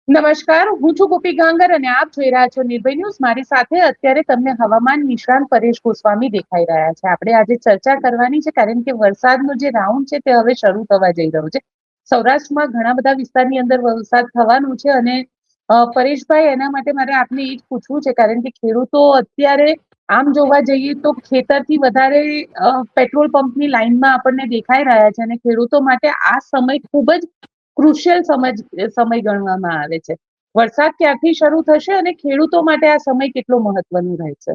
નમસ્કાર, હું છું ગોપી ગાંગર અને આપ જોઈ રહ્યા છો નિર્ભય ન્યૂઝ. મારી સાથે અત્યારે તમને હવામાન નિષ્ણાંત પરેશ ગોસ્વામી દેખાઈ રહ્યા છે. આપણે આજે ચર્ચા કરવાની છે કારણ કે વરસાદનો જે રાઉન્ડ છે તે હવે શરૂ થવા જઈ રહ્યો છે. સૌરાષ્ટ્રમાં ઘણા બધા વિસ્તારની અંદર વરસાદ થવાનો છે અને પરેશભાઈ, એના માટે મારે આપને એ જ પૂછવું છે કારણ કે ખેડૂતો અત્યારે આમ જોવા જઈએ તો ખેતરથી વધારે પેટ્રોલ પંપની લાઈનમાં આપણને દેખાઈ રહ્યા છે અને ખેડૂતો માટે આ સમય ખૂબ જ ક્રુશિયલ સમય ગણવામાં આવે છે. વરસાદ ક્યારથી શરૂ થશે અને ખેડૂતો માટે આ સમય કેટલો મહત્વનો રહેશે?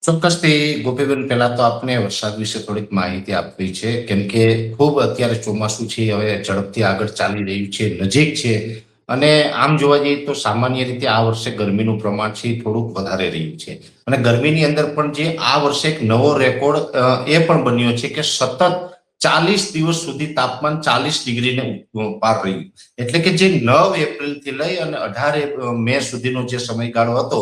ચોક્કસથી ગોપીબેન, પહેલા તો આપને વરસાદ વિશે થોડીક માહિતી આપવી છે, કેમ કે ખૂબ અત્યારે ચોમાસું છે હવે ઝડપથી આગળ ચાલી રહ્યું છે, નજીક છે. અને આમ જોવા જઈએ તો સામાન્ય રીતે આ વર્ષે ગરમીનું પ્રમાણ છે થોડુંક વધારે રહ્યું છે. અને ગરમીની અંદર પણ જે આ વર્ષે એક નવો રેકોર્ડ એ પણ બન્યો છે કે સતત 40 દિવસ સુધી તાપમાન 40 ડિગ્રીને પાર રહ્યું. એટલે કે જે 9 એપ્રિલ થી લઈ અને 18 મે સુધીનો જે સમયગાળો હતો,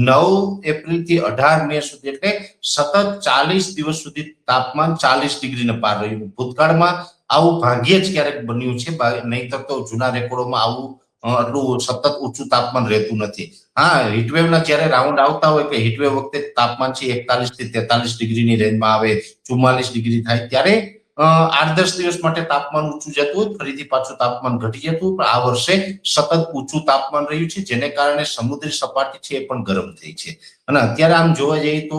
9 એપ્રિલ થી 18 મે સુધી, એટલે સતત 40 દિવસ સુધી તાપમાન 40 ડિગ્રીને પાર રહ્યું. ભૂતકાળમાં આવું ભાગ્યે જ ક્યારેક બન્યું છે, નહીતર તો જૂના રેકોર્ડોમાં આવું આટલું સતત ઊંચું તાપમાન રહેતું નથી. હા, હીટવેવના જ્યારે રાઉન્ડ આવતા હોય કે હીટવેવ વખતે તાપમાન છે 41 થી 43 ડિગ્રીની રેન્જમાં આવે, 44 ડિગ્રી થાય, ત્યારે 8-10 દિવસ માટે તાપમાન ઊંચું જતું હોય, ફરીથી પાછું તાપમાન ઘટી જતું. પણ આ વર્ષે સતત ઊંચું તાપમાન રહ્યું છે, જેને કારણે સમુદ્રી સપાટી છે એ પણ ગરમ થઈ છે. અને અત્યારે આમ જોવા જઈએ તો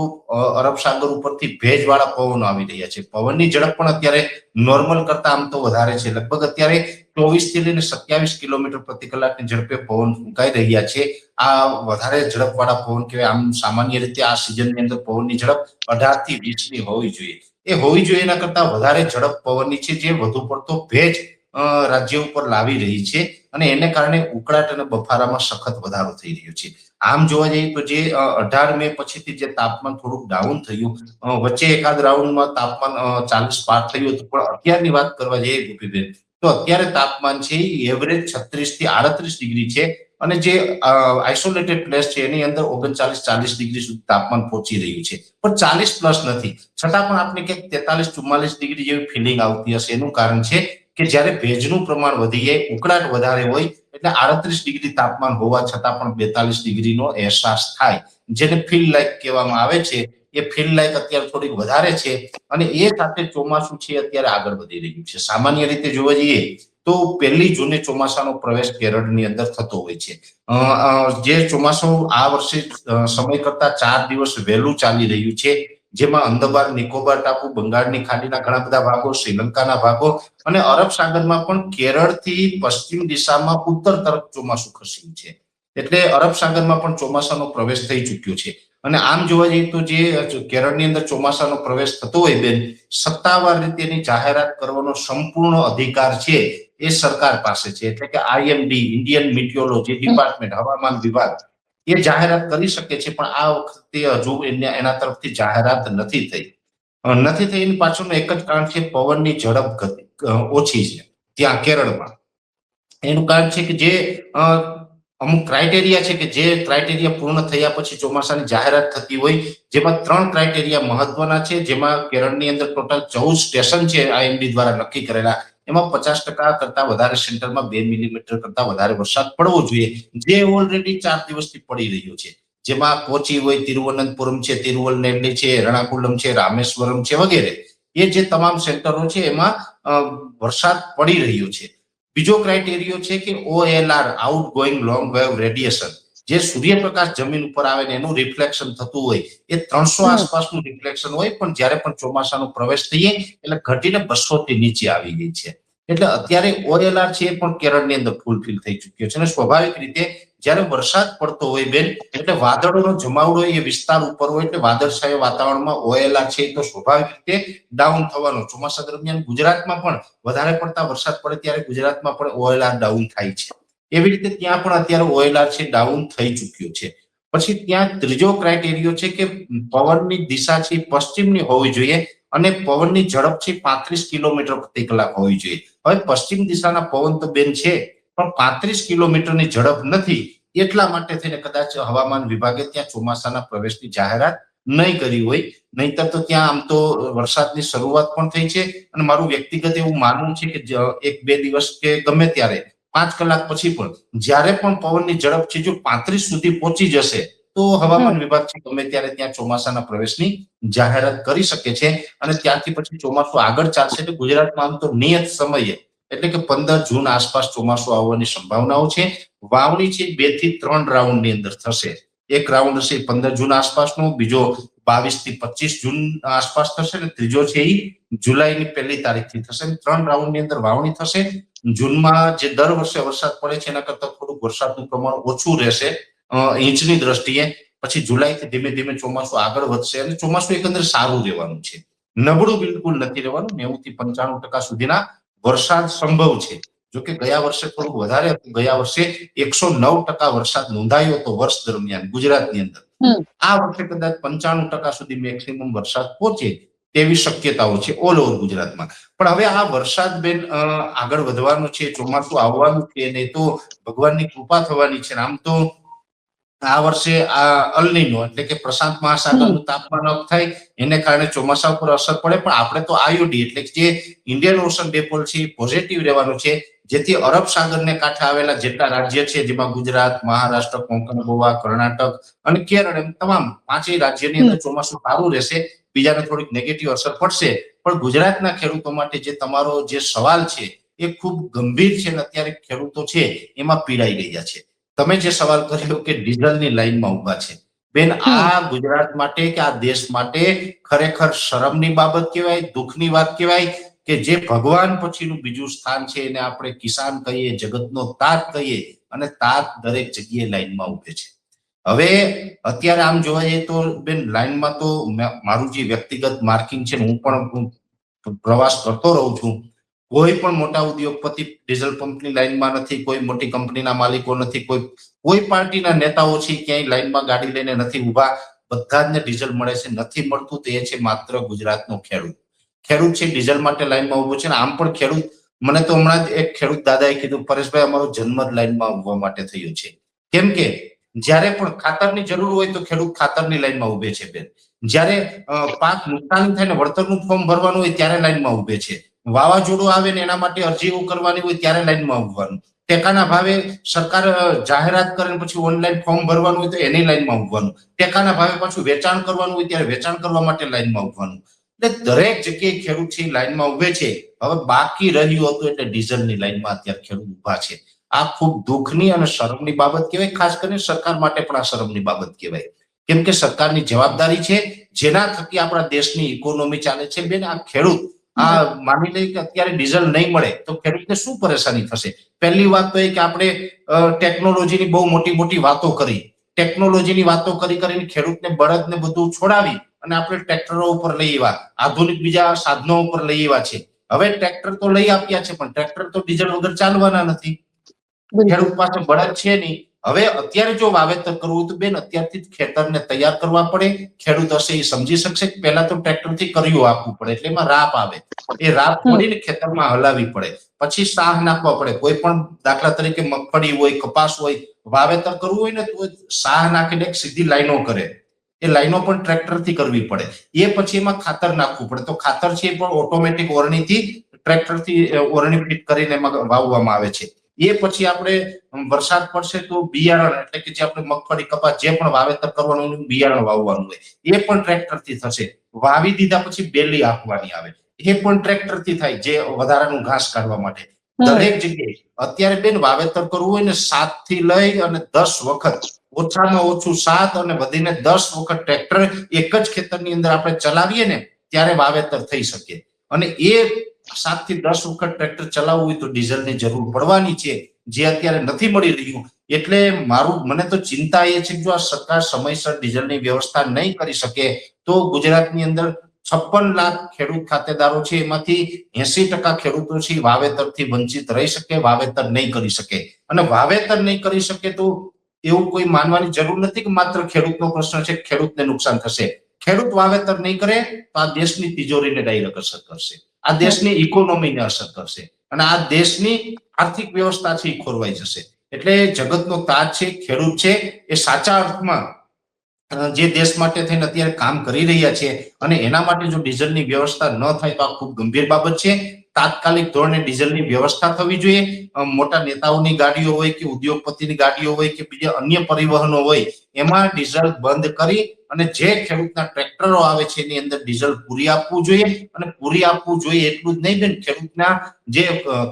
અરબ સાગર ઉપરથી ભેજવાળા પવનો આવી રહ્યા છે. પવનની ઝડપ પણ અત્યારે નોર્મલ કરતા આમ તો વધારે છે. લગભગ અત્યારે 24 થી લઈને 27 કિલોમીટર પ્રતિ કલાકની ઝડપે પવન ફૂંકાઈ રહ્યા છે. આ વધારે ઝડપવાળા પવન કહેવાય. આમ સામાન્ય રીતે આ સિઝનની અંદર પવનની ઝડપ 18 થી 20 ની હોવી જોઈએ. એ હોવી જોઈએ, એના કરતા વધારે ઝડપ પવનની છે, જે વધુ પડતો ભેજ રાજ્ય ઉપર લાવી રહી છે. અને એને કારણે ઉકળાટ અને બફારામાં સખત વધારો થઈ રહ્યો છે. આમ જોવા જઈએ તો જે 18 મે પછીથી જે તાપમાન થોડુંક ડાઉન થયું, વચ્ચે એકાદ રાઉન્ડમાં તાપમાન 40 પાર થયું હતું, પણ અત્યારની વાત કરવા જઈએ ગોપીબેન, તો અત્યારે તાપમાન છે એવરેજ 36 થી 38 ડિગ્રી છે. અને જે આઇસોલેટેડ પ્લેસ છે એની અંદર 39-40 ડિગ્રી સુધી તાપમાન પહોંચી રહ્યું છે, પણ 40 પ્લસ નથી. છતાં પણ આપણે ક્યાંક 43-44 ડિગ્રી જેવી ફિલિંગ આવતી હશે. એનું કારણ છે કે જ્યારે ભેજનું પ્રમાણ વધી જાય, ઉકળાટ વધારે હોય, એટલે 38 ડિગ્રી તાપમાન હોવા છતાં પણ 42 ડિગ્રીનો અહેસાસ થાય, જેને ફીલ લાઈક કહેવામાં આવે છે. એ ફીલ લાઈક અત્યારે થોડીક વધારે છે. અને એ સાથે ચોમાસું છે અત્યારે આગળ વધી રહ્યું છે. સામાન્ય રીતે જોવા જઈએ તો 1 જૂને ચોમાસાનો પ્રવેશ કેરળની અંદર થતો હોય છે. જે ચોમાસું આ વર્ષે સમય કરતા 4 દિવસ વહેલું ચાલી રહ્યું છે, જેમાં અંદમાન નિકોબાર ટાપુ, બંગાળની ખાડીના ઘણા બધા ભાગો, શ્રીલંકાના ભાગો અને અરબ સાગરમાં પણ કેરળથી પશ્ચિમ દિશામાં ઉત્તર તરફ ચોમાસું ખસ્યું છે. એટલે અરબ સાગરમાં પણ ચોમાસાનો પ્રવેશ થઈ ચુક્યો છે. અને આમ જોવા જઈએ તો જે કેરળની અંદર ચોમાસાનો પ્રવેશ થતો હોય બેન, સત્તાવાર રીતે એની જાહેરાત કરવાનો સંપૂર્ણ અધિકાર છે એ સરકાર પાસે છે. એટલે કે આઈએમડી, ઇન્ડિયન મિટિયોલોજી ડિપાર્ટમેન્ટ, હવામાન વિભાગ, એ જાહેરાત કરી શકે છે. પણ આ વખતે હજુ એના તરફથી જાહેરાત નથી થઈ. એની પાછળનું એક જ કારણ છે, પવનની ઝડપ ઓછી છે ત્યાં કેરળમાં. એનું કારણ છે કે જે અમુક ક્રાઇટેરિયા છે, કે જે ક્રાઇટેરિયા પૂર્ણ થયા પછી ચોમાસાની જાહેરાત થતી હોય, જેમાં 3 ક્રાઇટેરિયા મહત્વના છે. જેમાં કેરળની અંદર ટોટલ 14 સ્ટેશન છે આઈએમડી દ્વારા નક્કી કરેલા. એમાં 50% કરતા વધારે સેન્ટરમાં 2 મિલીમીટર કરતા વધારે વરસાદ પડવો જોઈએ, જે ઓલરેડી 4 દિવસથી પડી રહ્યો છે. જેમાં કોચી હોય, તિરુવનંતપુરમ છે, તિરુવલનેરલી છે, એર્ણાકુલમ છે, રામેશ્વરમ છે વગેરે, એ જે તમામ સેન્ટરો છે એમાં વરસાદ પડી રહ્યો છે. બીજો ક્રાઇટેરિયો છે કે OLR, out going long wave radiation, જે સૂર્યપ્રકાશ જમીન ઉપર આવે ને એનું રિફ્લેક્શન થતું હોય, એ 300 આસપાસનું રિફ્લેક્શન હોય. પણ જ્યારે પણ ચોમાસાનો પ્રવેશ થઈએ એટલે ઘટીને 200 થી નીચે આવી ગઈ છે. એટલે અત્યારે ઓએલઆર છે એ પણ કેરળની અંદર ફૂલફિલ થઈ ચુક્યો છે. અને સ્વાભાવિક રીતે જ્યારે વરસાદ પડતો હોય બેન, એટલે વાદળોનો જમાવડો એ વિસ્તાર ઉપર હોય, એટલે વાદળછાયા વાતાવરણમાં ઓએલઆર છે તો સ્વાભાવિક રીતે ડાઉન થવાનો. ચોમાસા દરમિયાન ગુજરાતમાં પણ વધારે પડતા વરસાદ પડે ત્યારે ગુજરાતમાં પણ ઓએલઆર ડાઉન થાય છે. એવી રીતે ત્યાં પણ અત્યારે ઓએલઆર છે ડાઉન થઈ ચુક્યો છે. પછી ત્યાં ત્રીજો ક્રાઇટેરિયો છે કે પવનની દિશા છે પશ્ચિમની હોવી જોઈએ અને પવનની ઝડપ છે 35 કિલોમીટર પ્રતિ કલાક હોવી જોઈએ. હવે પશ્ચિમ દિશાના પવન તો બેન છે, પણ 35 કિલોમીટરની ઝડપ નથી. એટલા માટે થઈને કદાચ હવામાન વિભાગે ત્યાં ચોમાસાના પ્રવેશની જાહેરાત નહીં કરી હોય. નહીતર તો ત્યાં આમ તો વરસાદની શરૂઆત પણ થઈ છે. અને મારું વ્યક્તિગત એવું માનવું છે કે 1-2 દિવસ કે ગમે ત્યારે 5 કલાક પછી પણ જ્યારે પણ પવનની ઝડપ છે જો 35 સુધી પહોંચી જશે તો હવામાન વિભાગ છે ગમે ત્યારે ત્યાં ચોમાસાના પ્રવેશની જાહેરાત કરી શકે છે અને ત્યારથી પછી ચોમાસું આગળ ચાલશે. એટલે ગુજરાતમાં આમ તો નિયત સમયે એટલે કે 15 જૂન આસપાસ ચોમાસું આવવાની સંભાવનાઓ છે. વાવણી છે 2 થી 3 રાઉન્ડની અંદર થશે. એક રાઉન્ડ હશે 15 જૂન આસપાસનો, બીજો 22 થી 25 જૂન આસપાસ થશે અને ત્રીજો છે એ જુલાઈની 1 તારીખથી થશે. 3 રાઉન્ડની અંદર વાવણી થશે. જૂનમાં જે દર વર્ષે વરસાદ પડે છે એના કરતા થોડુંક વરસાદનું પ્રમાણ ઓછું રહેશે ઇંચની દ્રષ્ટિએ. પછી જુલાઈથી ધીમે ધીમે ચોમાસું આગળ વધશે અને ચોમાસું એકંદરે સારું રહેવાનું છે. નબળું બિલકુલ નથી રહેવાનું. 90 થી 95% સુધીના વરસાદ સંભવ છે. જોકે ગયા વર્ષે થોડું વધારે હતું. ગયા વર્ષે 109% વરસાદ નોંધાયો હતો વર્ષ દરમિયાન ગુજરાતની અંદર. આ વર્ષે કદાચ 95% સુધી મેક્સિમમ વરસાદ પહોંચે તેવી શક્યતાઓ છે ઓલ ઓવર ગુજરાતમાં. પણ હવે આ વરસાદ બેન આગળ વધવાનો છે, ચોમાસું આવવાનું છે અને તો ભગવાનની કૃપા થવાની છે. આમ તો આ વર્ષે આ અલનીનો એટલે કે પ્રશાંત મહાસાગરનું તાપમાન અપ થાય એને કારણે ચોમાસા પર અસર પડે. પણ આપણે તો આઈઓડી એટલે કે જે ઇન્ડિયન ઓશન ડિપોલ છે પોઝિટિવ રહેવાનું છે, જેથી અરબ સાગરને કાંઠે આવેલા જેટલા રાજ્ય છે જેમાં ગુજરાત, મહારાષ્ટ્ર, કોંકણ, ગોવા, કર્ણાટક અને કેરળ એમ તમામ 5 રાજ્યની અંદર ચોમાસું સારું રહેશે. બીજાને થોડીક નેગેટિવ અસર પડશે. પણ ગુજરાતના ખેડૂતો માટે જે તમારો જે સવાલ છે એ ખૂબ ગંભીર છે અને અત્યારે ખેડૂતો છે એમાં પીડાઈ રહ્યા છે. તમે જે સવાલ કર્યો કે ડીઝલની લાઈનમાં ઉભા છે બેન, આ ગુજરાત માટે કે આ દેશ માટે ખરેખર શરમની બાબત કહેવાય, દુઃખની વાત કહેવાય કે જે ભગવાન પછીનું બીજું સ્થાન છે એને આપણે કિસાન કહીએ, જગતનો તાત કહીએ અને તાત દરેક જગ્યાએ લાઈનમાં ઉભે છે. હવે અત્યારે આમ જોવા જઈએ તો બેન લાઈનમાં તો મારું જે વ્યક્તિગત માર્કિંગ છે હું પણ પ્રવાસ કરતો રહું છું. કોઈ પણ મોટા ઉદ્યોગપતિ ડીઝલ પંપની લાઈનમાં નથી, કોઈ મોટી કંપનીના માલિકો નથી, કોઈ પાર્ટીના નેતાઓ છે ક્યાંય લાઈનમાં ગાડી લઈને નથી ઉભા. બધા જ ને ડીઝલ મળે છે. નથી મળતું તે છે માત્ર ગુજરાતનો ખેડૂત. ખેડૂત છે ડીઝલ માટે લાઈનમાં ઉભો છે. આમ પણ ખેડૂત, મને તો હમણાં જ એક ખેડૂત દાદાએ કીધું, પરેશભાઈ અમારો જન્મ જ લાઈનમાં ઉભવા માટે થયો છે. કેમ કે જ્યારે પણ ખાતરની જરૂર હોય તો ખેડૂત ખાતરની લાઈનમાં ઉભે છે બેન. જ્યારે પાક નુકસાન થાય ને વળતરનું ફોર્મ ભરવાનું હોય ત્યારે લાઈનમાં ઉભે છે. વાવાઝોડું આવે ને એના માટે અરજીઓ કરવાની હોય ત્યારે લાઈનમાં ઉભવાનું. ટેકાના ભાવે સરકાર જાહેરાત કરે પછી ઓનલાઈન ફોર્મ ભરવાનું હોય તો એની લાઈનમાં ઉભવાનું. ટેકાના ભાવે પાછું વેચાણ કરવાનું હોય ત્યારે વેચાણ કરવા માટે લાઈનમાં ઉભવાનું. એટલે દરેક જગ્યાએ ખેડૂત છે લાઈનમાં ઉભે છે. હવે બાકી રહ્યું હતું એટલે ડીઝલની લાઈનમાં અત્યારે ખેડૂત ઉભા છે. આ ખૂબ દુઃખની અને શરમની બાબત કહેવાય. ખાસ કરીને સરકાર માટે પણ આ શરમની બાબત કહેવાય. કેમ કે સરકારની જવાબદારી છે જેના થકી આપણા દેશની ઇકોનોમી ચાલે છે બેન. આ ખેડૂત આ માની લઈએ કે અત્યારે ડીઝલ નહીં મળે તો ખેડૂતને શું પરેશાની થશે? પહેલી વાત તો એ કે આપણે ટેકનોલોજીની બહુ મોટી મોટી વાતો કરી. ટેકનોલોજીની વાતો કરીને ખેડૂતને બળદને બધું છોડાવી અને આપણે ટ્રેક્ટરો ઉપર લઈ આવ્યા, આધુનિક બીજા સાધનો ઉપર લઈ આવ્યા છે. હવે ટ્રેક્ટર તો લઈ આપ્યા છે પણ ટ્રેક્ટર તો ડીઝલ વગર ચાલવાના નથી. ખેડૂત પાસે બળદ છે નહીં. હવે અત્યારે જો વાવેતર કરવું તો બેન અત્યારથી ખેતરને તૈયાર કરવા પડે. ખેડૂત હશે એ સમજી શકશે કે પહેલા તો ટ્રેક્ટરથી કર્યું આપવું પડે એટલે એમાં રાપ આવે. એ રાપ છોડીને ખેતરમાં હલાવી પડે. પછી સાહ નાખવા પડે. કોઈ પણ દાખલા તરીકે મગફળી હોય, કપાસ હોય, વાવેતર કરવું હોય ને તો સાહ નાખીને સીધી લાઈનો કરે. એ લાઈનો પણ ટ્રેક્ટરથી કરવી પડે. એ પછી એમાં ખાતર નાખવું પડે. તો ખાતર છે એ પણ ઓટોમેટિક ઓરણીથી ટ્રેક્ટરથી ઓરણી ફિટ કરીને એમાં વાવવામાં આવે છે. એ પછી આપણે વરસાદ પડશે તો બિયારણ એટલે કે જે આપણે મગફળી, કપાસ જે પણ વાવેતર કરવાનું બિયારણ વાવવાનું હોય એ પણ ટ્રેક્ટરથી થશે. વાવી દીધા પછી બેલી આપવાની આવે એ પણ ટ્રેક્ટરથી થાય, જે વધારાનું ઘાસ કાઢવા માટે. દરેક જગ્યાએ અત્યારે બેન વાવેતર કરવું હોય ને 7 થી લઈ અને 10 વખત, ઓછામાં ઓછું 7 અને વધીને 10 વખત ટ્રેક્ટર એક જ ખેતરની અંદર આપણે ચલાવીએ ને ત્યારે વાવેતર થઈ શકે. અને એ 7 થી 10 વખત ટ્રેક્ટર ચલાવવું હોય તો ડીઝલની જરૂર પડવાની છે, જે અત્યારે નથી મળી રહ્યું. એટલે મને તો ચિંતા એ છે કે જો આ સરકાર સમયસર ડીઝલની વ્યવસ્થા નહીં કરી શકે તો ગુજરાતની અંદર 56 લાખ ખેડૂત ખાતેદારો છે એમાંથી 80% ખેડૂતો છે વાવેતરથી વંચિત રહી શકે, વાવેતર નહીં કરી શકે. અને વાવેતર નહીં કરી શકે તો એવું કોઈ માનવાની જરૂર નથી કે માત્ર ખેડૂતનો પ્રશ્ન છે, ખેડૂતને નુકસાન થશે. ખેડૂત વાવેતર નહીં કરે તો આ દેશની તિજોરીને ડાયરેક્ટ અસર કરશે, આ દેશની ઇકોનોમીને અસર કરશે અને આ દેશની આર્થિક વ્યવસ્થા છે એ ખોરવાઈ જશે. એટલે જગતનો તાજ છે ખેડૂત છે એ સાચા અર્થમાં જે દેશ માટે થઈને અત્યારે કામ કરી રહ્યા છે અને એના માટે જો ડીઝલની વ્યવસ્થા ન થાય તો આ ખૂબ ગંભીર બાબત છે. તાત્કાલિક ધોરણે ડીઝલની વ્યવસ્થા થવી જોઈએ. મોટા નેતાઓની ગાડીઓ હોય કે ઉદ્યોગપતિની ગાડીઓ હોય કે બીજા અન્ય પરિવહનો હોય એમાં ડીઝલ બંધ કરી અને જે ખેડૂતના ટ્રેક્ટરો આવે છે એની અંદર ડીઝલ પૂરી આપવું જોઈએ. અને પૂરી આપવું જોઈએ એટલું જ નહીં બેન, ખેડૂતના જે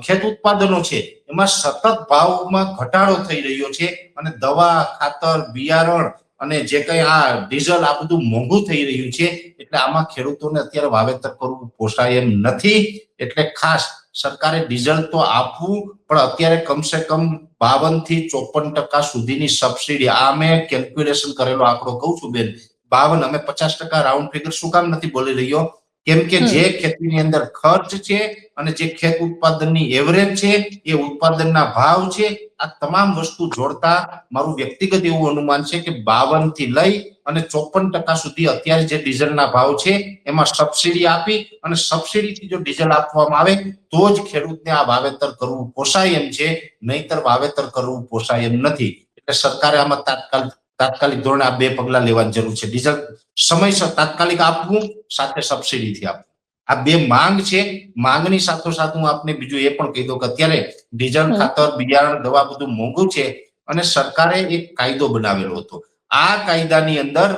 ખેત ઉત્પાદનો છે એમાં સતત ભાવમાં ઘટાડો થઈ રહ્યો છે અને દવા, ખાતર, બિયારણ અને જે કઈ આ ડીઝલ આ બધું મોંઘું થઈ રહ્યું છે. એટલે આમાં ખેડૂતોને અત્યારે વાવેતર કરવું પોસાય એમ નથી. એટલે ખાસ સરકારે ડીઝલ તો આપવું, પણ અત્યારે કમસે કમ 52 થી 54% સુધીની સબસિડી, આ મેં કેલ્ક્યુલેશન કરેલો આંકડો કહું છું બેન, 52, અમે 50% રાઉન્ડ ફિગર શું કામ નથી બોલી રહ્યો, કેમ કે જે ખેતીની અંદર ખર્ચ છે અને જે ખેત ઉત્પાદનની એવરેજ છે, એ ઉત્પાદનના ભાવ છે, આ તમામ વસ્તુ જોડતા મારું વ્યક્તિગત એવું અનુમાન છે કે 52 થી લઈ અને 54% સુધી અત્યારે જે ડીઝલના ભાવ છે એમાં સબસિડી આપી અને સબસિડીથી જો ડીઝલ આપવામાં આવે તો જ ખેડૂતને આ વાવેતર કરવું પોસાય એમ છે, નહીતર વાવેતર કરવું પોસાય એમ નથી. એટલે સરકારે આમાં તાત્કાલિક ધોરણે આ બે પગલા લેવાની જરૂર છે. ડીઝલ સમયસર તાત્કાલિક આપવું, સાથે સબસિડીથી આપવું, આ બે માંગ છે. માંગની સાથોસાથ હું આપને બીજું એ પણ કહી દઉં કે અત્યારે ડીઝલ, ખાતર, બિયારણ, દવા બધું મોંઘું છે અને સરકારે એક કાયદો બનાવેલો હતો. આ કાયદાની અંદર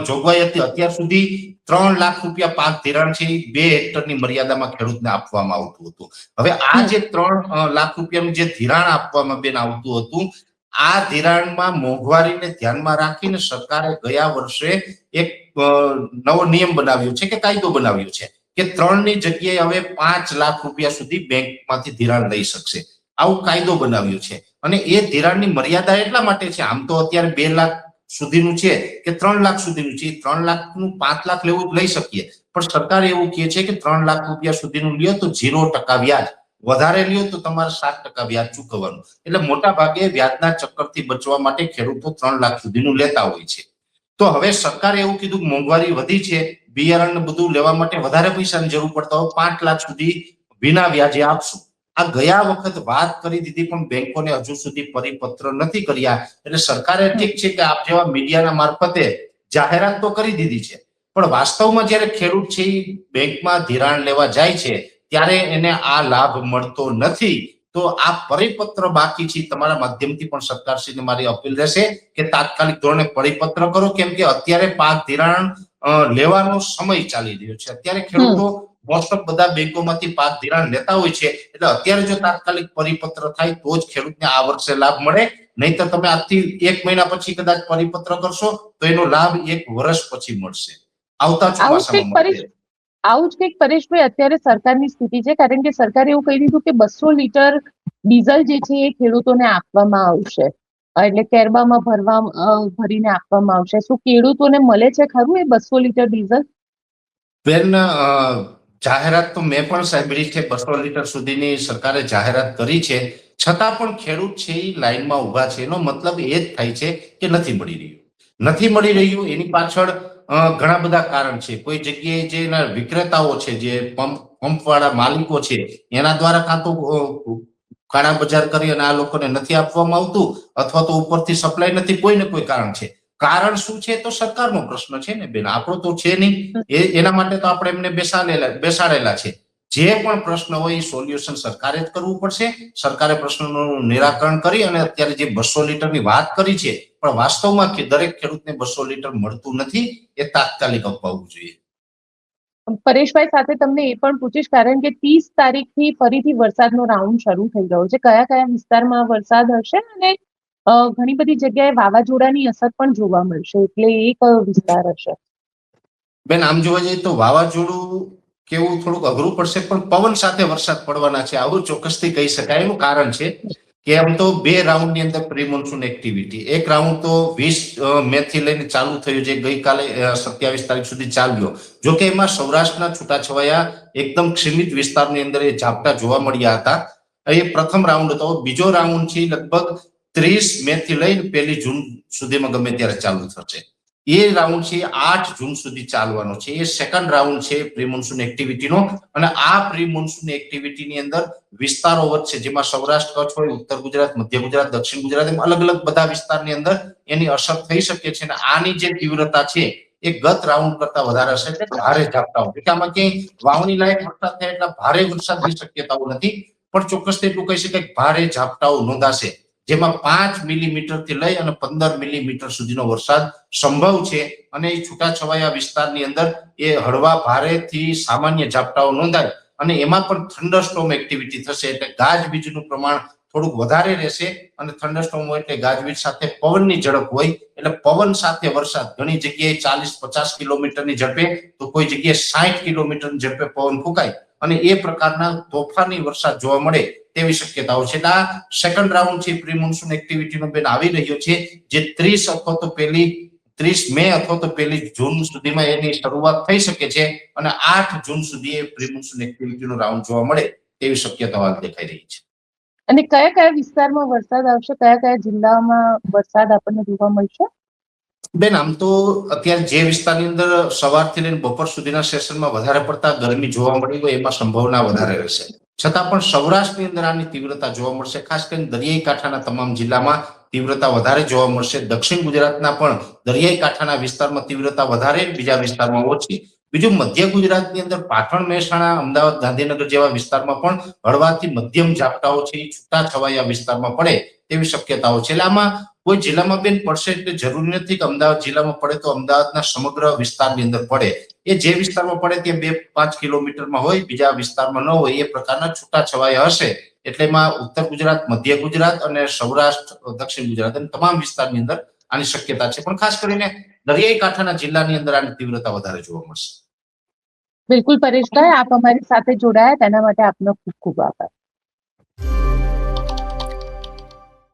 જોગવાઈ હતી અત્યાર સુધી 3 લાખ રૂપિયા પાક ધિરાણ છે 2 હેક્ટરની મર્યાદામાં ખેડૂતને આપવામાં આવતું હતું. હવે આ જે 3 લાખ રૂપિયાનું જે ધિરાણ આપવામાં બેન આવતું હતું, આ ધિરાણમાં મોંઘવારીને ધ્યાનમાં રાખીને સરકારે ગયા વર્ષે એક નવો નિયમ બનાવ્યો છે કે કાયદો બનાવ્યો છે કે 3 ની જગ્યાએ હવે 5 લાખ રૂપિયા સુધી બેંકમાંથી ધિરાણ લઈ શકશે. આવો કાયદો બનાવ્યો છે અને એ ધિરાણની મર્યાદા એટલા માટે છે, આમ તો અત્યારે 2 લાખ સુધીનું છે કે 3 લાખ સુધીનું છે, 3 લાખનું 5 લાખ લેવું લઈ શકીએ, પણ સરકાર એવું કહે છે કે 3 લાખ રૂપિયા સુધીનું લ્યો તો 0% વ્યાજ, વધારે લ્યો તો તમારે 7% વ્યાજ ચૂકવવાનું. એટલે મોટા ભાગે વ્યાજના ચક્કરથી બચવા માટે ખેડૂતો 3 લાખ સુધીનું લેતા હોય છે. તો હવે સરકારે એવું કીધું કે મોંઘવારી વધી છે, બિયારણ બધું લેવા માટે વધારે પૈસાની જરૂર પડતા હોય, 5 લાખ સુધી વિના વ્યાજે આપશું. આ ગયા વખત વાત કરી દીધી પણ બેંકોને હજુ સુધી પરિપત્ર નથી કર્યા. એટલે સરકારે ઠીક છે કે આપ જેવા મીડિયાના મારફતે જાહેરાત તો કરી દીધી છે, પણ વાસ્તવમાં જ્યારે ખેડૂત છે એ બેંકમાં ધિરાણ લેવા જાય છે ત્યારે એને આ લાભ મળતો નથી. તો આ પરિપત્ર બાકી છે. તમારા માધ્યમથી પણ સરકારશ્રીને મારી અપીલ રહેશે કે તાત્કાલિક ધોરણે પરિપત્ર કરો, કેમ કે અત્યારે પાક ધિરાણ લેવાનો સમય ચાલી રહ્યો છે. અત્યારે ખેડૂતો મોસ્ટ ઓફ બધા બેંકોમાંથી પાક ધિરાણ લેતા હોય છે. એટલે અત્યારે જો તાત્કાલિક પરિપત્ર થાય તો જ ખેડૂતને આ વર્ષે લાભ મળે, નહીતર તમે આજથી 1 મહિના પછી કદાચ પરિપત્ર કરશો તો એનો લાભ 1 વર્ષ પછી મળશે, આવતા ચોમાસામાં મળશે. આવું જ કંઈક પરેશભાઈ અત્યારે સરકારની સ્થિતિ છે, કારણ કે સરકારે એવું કહી દીધું કે 200 લીટર ડીઝલ જે છે એ ખેડૂતોને આપવામાં આવશે, એટલે કેરબામાં ભરીને આપવામાં આવશે. શું ખેડૂતોને મળે છે ખરું એ 200 લીટર ડીઝલ? બેન, જાહેરાત તો મેં પણ સાંભળી છે, 200 લીટર સુધીની સરકારે જાહેરાત કરી છે, છતાં પણ ખેડૂત છે એ લાઈનમાં ઉભા છે. એનો મતલબ એ જ થાય છે કે નથી મળી રહ્યું. એની પાછળ ઘણા બધા કારણ છે. કોઈ જગ્યાએ જે વિક્રેતાઓ છે, જે પંપ વાળા માલિકો છે, એના દ્વારા કાં તો કાળા બજાર કરી અને આ લોકોને નથી આપવામાં આવતું, અથવા તો ઉપરથી સપ્લાય નથી, કોઈ ને કોઈ કારણ છે. કારણ શું છે તો સરકારનો પ્રશ્ન છે ને બેન, આપણો તો છે નહીં. એના માટે તો આપણે એમને બેસાડેલા છે. જે પણ પ્રશ્ન હોય એ સોલ્યુશન સરકારે જ કરવું પડશે. સરકારે પ્રશ્નનું નિરાકરણ કરી અને અત્યારે જે 200 લીટરની વાત કરી છે, પણ વાસ્તવમાં દરેક ખેડૂતને 200 લીટર મળતું નથી, એ તાત્કાલિક અપાવવું જોઈએ. પરેશભાઈ સાથે તમને એ પણ પૂછીશ, કારણ કે 30 તારીખથી ફરીથી વરસાદનો રાઉન્ડ શરૂ થઈ ગયો છે. કયા કયા વિસ્તારમાં વરસાદ હશે અને ઘણી બધી જગ્યાએ વાવાઝોડાની અસર પણ જોવા મળશે, એટલે એ કયો વિસ્તાર હશે? બેન, આમ જોવા જઈએ તો વાવાઝોડું કેવું થોડુંક અઘરું પડશે, પણ પવન સાથે વરસાદ પડવાના છે, આવું ચોક્કસથી કહી શકાય. એનું કારણ છે કે આમ તો 2 રાઉન્ડની અંદર પ્રી મોન્સૂન એક્ટિવિટી, એક રાઉન્ડ તો 20 મે થી લઈને ચાલુ થયું, જે ગઈકાલે 27 તારીખ સુધી ચાલ્યો. જોકે એમાં સૌરાષ્ટ્રના છૂટાછવાયા એકદમ સીમિત વિસ્તારની અંદર એ ઝાપટા જોવા મળ્યા હતા. એ પ્રથમ રાઉન્ડ હતો. બીજો રાઉન્ડ છે લગભગ 30 મે થી લઈને 1 જૂન સુધીમાં ગમે ત્યારે ચાલુ થશે. એ રાઉન્ડ છે 8 જૂન સુધી ચાલવાનો છે. એ સેકન્ડ રાઉન્ડ છે પ્રી મોન્સૂન એક્ટિવિટીનો. અને આ પ્રી મોન્સૂન એક્ટિવિટીની અંદર વિસ્તારો વચ્ચે, જેમાં સૌરાષ્ટ્ર, કચ્છ હોય, ઉત્તર ગુજરાત, મધ્ય ગુજરાત, દક્ષિણ ગુજરાત, એમ અલગ અલગ બધા વિસ્તારની અંદર એની અસર થઈ શકે છે. અને આની જે તીવ્રતા છે એ ગત રાઉન્ડ કરતા વધારે હશે, એટલે ભારે ઝાપટાઓ. એટલે આમાં ક્યાંય વાવણી લાયક વરસાદ થાય એટલા ભારે વરસાદની શક્યતાઓ નથી, પણ ચોક્કસ એટલું કહી શકાય કે ભારે ઝાપટાઓ નોંધાશે, જેમાં 5 મિલીમીટર થી લઈ અને 15 મિલીમીટર સુધીનો વરસાદ સંભવ છે. અને એ છૂટાછવાયા વિસ્તારની અંદર એ હળવા ભારેથી સામાન્ય ઝાપટાઓ નોંધાય અને એમાં પણ થંડરસ્ટોર્મ એક્ટિવિટી થશે, એટલે ગાજવીજનું પ્રમાણ થોડુંક વધારે રહેશે. અને થંડરસ્ટોર્મ હોય એટલે ગાજવીજ સાથે પવનની ઝડપ હોય, એટલે પવન સાથે વરસાદ ઘણી જગ્યાએ 40-50 કિલોમીટરની ઝડપે, તો કોઈ જગ્યાએ 60 કિલોમીટરની ઝડપે પવન ફૂંકાય અને એ પ્રકારના તોફાની વરસાદ જોવા મળે તેવી શક્યતાઓ છે. એટલે આ સેકન્ડ રાઉન્ડ છે પ્રી મોન્સૂન એક્ટિવિટીનો બેન આવી રહ્યો છે, જે 30 અથવા તો 30 મે અથવા તો 1 જૂન સુધીમાં એની શરૂઆત થઈ શકે છે અને 8 જૂન સુધી એ પ્રી મોન્સૂન એક્ટિવિટીનો રાઉન્ડ જોવા મળે તેવી શક્યતાઓ હાલ દેખાઈ રહી છે. અને કયા કયા વિસ્તારમાં વરસાદ આવશે, કયા કયા જિલ્લામાં વરસાદ આપણને જોવા મળશે? બેન, આમ તો અત્યારે જે વિસ્તારની અંદર સવારથી લઈને બપોર સુધીના સેશનમાં વધારે પડતા ગરમી જોવા મળી હોય એમાં સંભાવના વધારે રહેશે, છતાં પણ સૌરાષ્ટ્રની અંદર આની તીવ્રતા જોવા મળશે. ખાસ કરીને દરિયાઈ કાંઠાના તમામ જિલ્લામાં તીવ્રતા વધારે જોવા મળશે. દક્ષિણ ગુજરાતના પણ દરિયાઈ કાંઠાના વિસ્તારમાં તીવ્રતા વધારે, બીજા વિસ્તારમાં ઓછી. બીજું મધ્ય ગુજરાતની અંદર પાટણ, મહેસાણા, અમદાવાદ, ગાંધીનગર જેવા વિસ્તારમાં પણ હળવાથી મધ્યમ ઝાપટાઓ છે એ છૂટા છવાયા વિસ્તારમાં પડે તેવી શક્યતાઓ છે. એટલે આમાં કોઈ જિલ્લામાં બેન પડશે એટલે જરૂરી નથી કે અમદાવાદ જિલ્લામાં પડે તો અમદાવાદના સમગ્ર વિસ્તારની અંદર પડે. એ જે વિસ્તારમાં પડે ત્યાં 2-5 કિલોમીટરમાં હોય, બીજા વિસ્તારમાં ન હોય, એ પ્રકારના છૂટા છવાયા હશે. એટલે એમાં ઉત્તર ગુજરાત, મધ્ય ગુજરાત અને સૌરાષ્ટ્ર, દક્ષિણ ગુજરાત અને તમામ વિસ્તારની અંદર આની શક્યતા છે, પણ ખાસ કરીને દરિયાઈ કાંઠાના જિલ્લાની અંદર આની તીવ્રતા વધારે જોવા મળશે. બિલકુલ પરેશભાઈ, આપ અમારી સાથે જોડાયા તેના માટે આપનો ખૂબ ખૂબ આભાર.